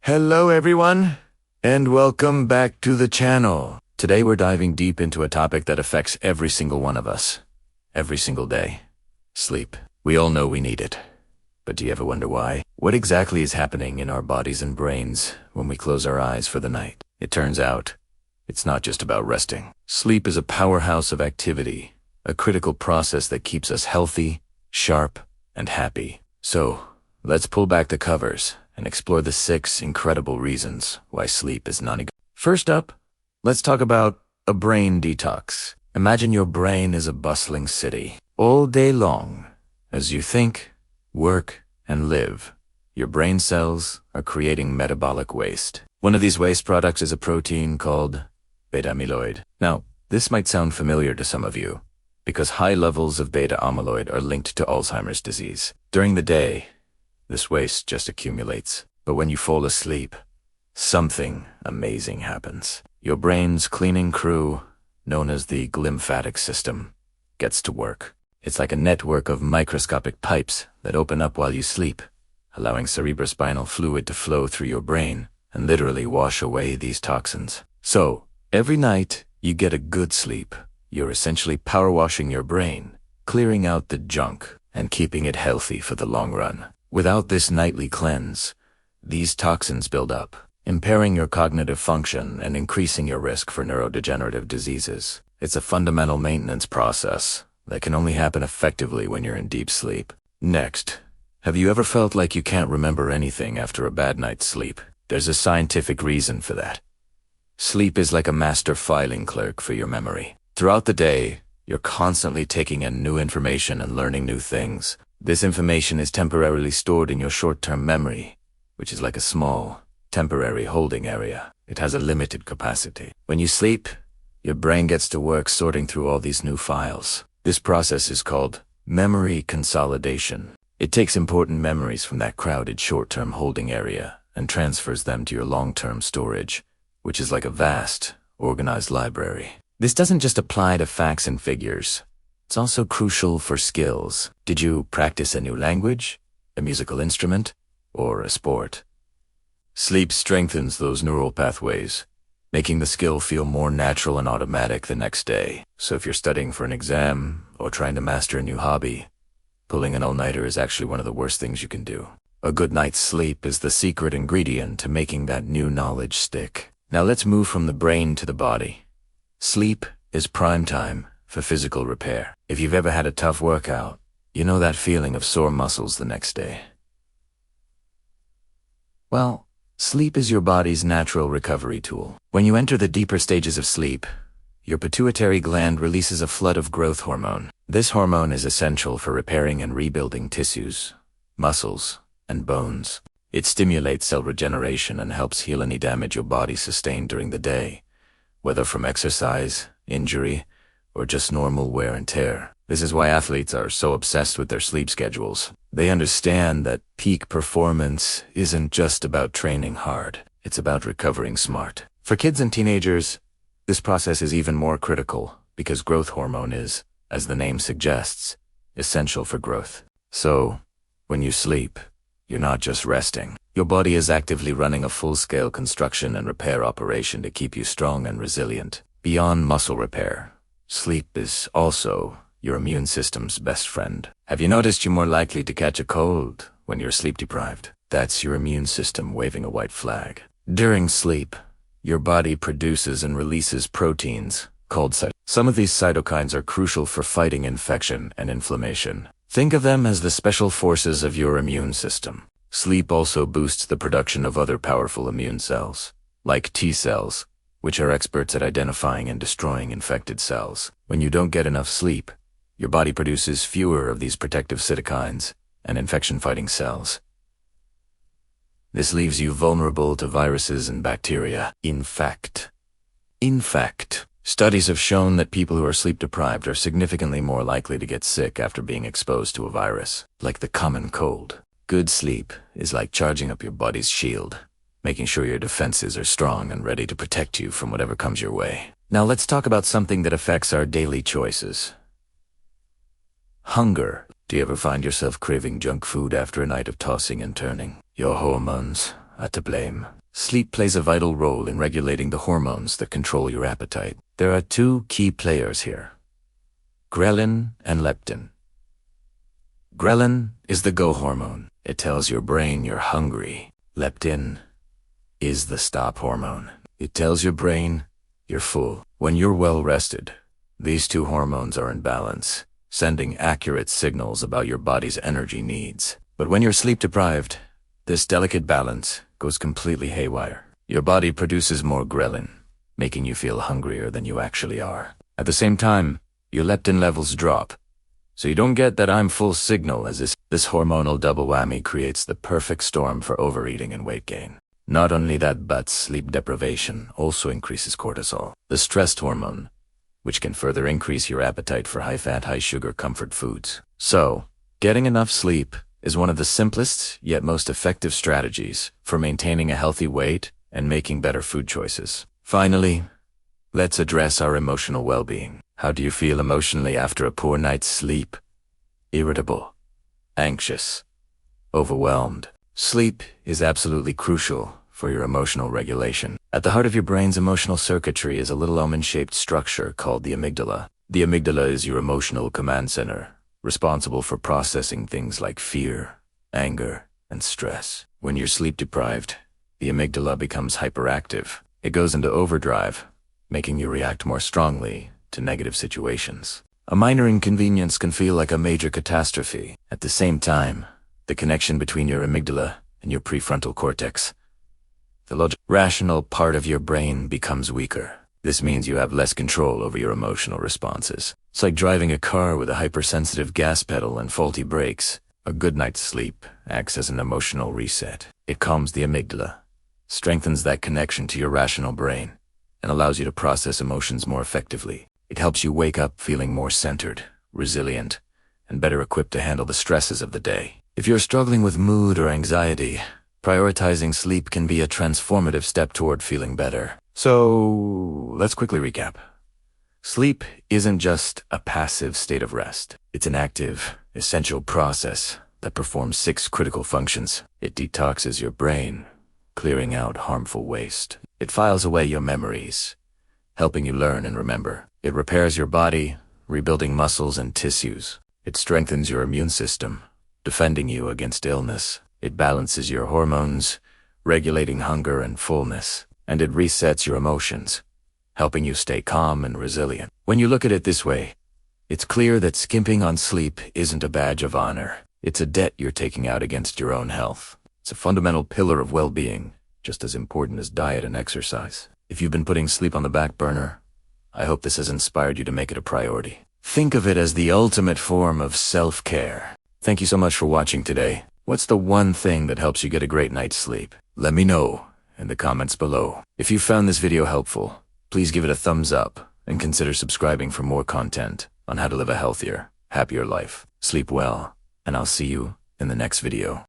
Hello everyone, and welcome back to the channel. Today we're diving deep into a topic that affects every single one of us, every single day. Sleep. We all know we need it. But do you ever wonder why? What exactly is happening in our bodies and brains when we close our eyes for the night? It turns out, it's not just about resting. Sleep is a powerhouse of activity, a critical process that keeps us healthy, sharp, and happy. So, let's pull back the covers and explore the 6 incredible reasons why sleep is non-negotiable. First up, let's talk about a brain detox. Imagine your brain is a bustling city. All day long, as you think, work, and live, your brain cells are creating metabolic waste. One of these waste products is a protein called beta-amyloid. Now, this might sound familiar to some of you, because high levels of beta-amyloid are linked to Alzheimer's disease. During the day, this waste just accumulates. But when you fall asleep, something amazing happens. Your brain's cleaning crew, known as the glymphatic system, gets to work. It's like a network of microscopic pipes that open up while you sleep, allowing cerebrospinal fluid to flow through your brain and literally wash away these toxins. So, every night you get a good sleep. You're essentially power washing your brain, clearing out the junk, and keeping it healthy for the long run. Without this nightly cleanse, these toxins build up, impairing your cognitive function and increasing your risk for neurodegenerative diseases. It's a fundamental maintenance process that can only happen effectively when you're in deep sleep. Next, have you ever felt like you can't remember anything after a bad night's sleep? There's a scientific reason for that. Sleep is like a master filing clerk for your memory. Throughout the day, you're constantly taking in new information and learning new things. This information is temporarily stored in your short-term memory, which is like a small, temporary holding area. It has a limited capacity. When you sleep, your brain gets to work sorting through all these new files. This process is called memory consolidation. It takes important memories from that crowded short-term holding area and transfers them to your long-term storage, which is like a vast, organized library. This doesn't just apply to facts and figures. It's also crucial for skills. Did you practice a new language, a musical instrument, or a sport? Sleep strengthens those neural pathways, making the skill feel more natural and automatic the next day. So if you're studying for an exam or trying to master a new hobby, pulling an all-nighter is actually one of the worst things you can do. A good night's sleep is the secret ingredient to making that new knowledge stick. Now let's move from the brain to the body. Sleep is prime time for physical repair. If you've ever had a tough workout, you know that feeling of sore muscles the next day. Well, sleep is your body's natural recovery tool. When you enter the deeper stages of sleep, your pituitary gland releases a flood of growth hormone. This hormone is essential for repairing and rebuilding tissues, muscles, and bones. It stimulates cell regeneration and helps heal any damage your body sustained during the day, whether from exercise, injury, or just normal wear and tear. This is why athletes are so obsessed with their sleep schedules. They understand that peak performance isn't just about training hard. It's about recovering smart. For kids and teenagers, this process is even more critical because growth hormone is, as the name suggests, essential for growth. So, when you sleep, you're not just resting. Your body is actively running a full-scale construction and repair operation to keep you strong and resilient. Beyond muscle repair, sleep is also your immune system's best friend. Have you noticed you're more likely to catch a cold when you're sleep-deprived? That's your immune system waving a white flag. During sleep, your body produces and releases proteins called cytokines. Some of these cytokines are crucial for fighting infection and inflammation. Think of them as the special forces of your immune system. Sleep also boosts the production of other powerful immune cells, like T cells, which are experts at identifying and destroying infected cells. When you don't get enough sleep, your body produces fewer of these protective cytokines and infection-fighting cells. This leaves you vulnerable to viruses and bacteria. In fact, studies have shown that people who are sleep-deprived are significantly more likely to get sick after being exposed to a virus, like the common cold. Good sleep is like charging up your body's shield, making sure your defenses are strong and ready to protect you from whatever comes your way. Now let's talk about something that affects our daily choices. Hunger. Do you ever find yourself craving junk food after a night of tossing and turning? Your hormones to blame. Sleep plays a vital role in regulating the hormones that control your appetite. There are two key players here: ghrelin and leptin. Ghrelin is the go hormone. It tells your brain you're hungry. Leptin is the stop hormone. It tells your brain you're full. When you're well rested, these two hormones are in balance, sending accurate signals about your body's energy needs. But when you're sleep deprived, this delicate balance goes completely haywire. Your body produces more ghrelin, making you feel hungrier than you actually are. At the same time, your leptin levels drop, so you don't get that I'm full signal, as this hormonal double whammy creates the perfect storm for overeating and weight gain. Not only that, but sleep deprivation also increases cortisol, the stress hormone, which can further increase your appetite for high-fat, high-sugar comfort foods. So, getting enough sleep is one of the simplest yet most effective strategies for maintaining a healthy weight and making better food choices. Finally, let's address our emotional well-being. How do you feel emotionally after a poor night's sleep? Irritable, anxious, overwhelmed. Sleep is absolutely crucial for your emotional regulation. At the heart of your brain's emotional circuitry is a little almond-shaped structure called the amygdala. The amygdala is your emotional command center, responsible for processing things like fear, anger, and stress. When you're sleep deprived, the amygdala becomes hyperactive. It goes into overdrive, making you react more strongly to negative situations. A minor inconvenience can feel like a major catastrophe. At the same time, the connection between your amygdala and your prefrontal cortex, the rational part of your brain, becomes weaker. This means you have less control over your emotional responses. It's like driving a car with a hypersensitive gas pedal and faulty brakes. A good night's sleep acts as an emotional reset. It calms the amygdala, strengthens that connection to your rational brain, and allows you to process emotions more effectively. It helps you wake up feeling more centered, resilient, and better equipped to handle the stresses of the day. If you're struggling with mood or anxiety, prioritizing sleep can be a transformative step toward feeling better. So, let's quickly recap. Sleep isn't just a passive state of rest. It's an active, essential process that performs 6 critical functions. It detoxes your brain, clearing out harmful waste. It files away your memories, helping you learn and remember. It repairs your body, rebuilding muscles and tissues. It strengthens your immune system, defending you against illness. It balances your hormones, regulating hunger and fullness. And it resets your emotions, helping you stay calm and resilient. When you look at it this way, it's clear that skimping on sleep isn't a badge of honor. It's a debt you're taking out against your own health. It's a fundamental pillar of well-being, just as important as diet and exercise. If you've been putting sleep on the back burner, I hope this has inspired you to make it a priority. Think of it as the ultimate form of self-care. Thank you so much for watching today. What's the one thing that helps you get a great night's sleep? Let me know in the comments below. If you found this video helpful, please give it a thumbs up and consider subscribing for more content on how to live a healthier, happier life. Sleep well, and I'll see you in the next video.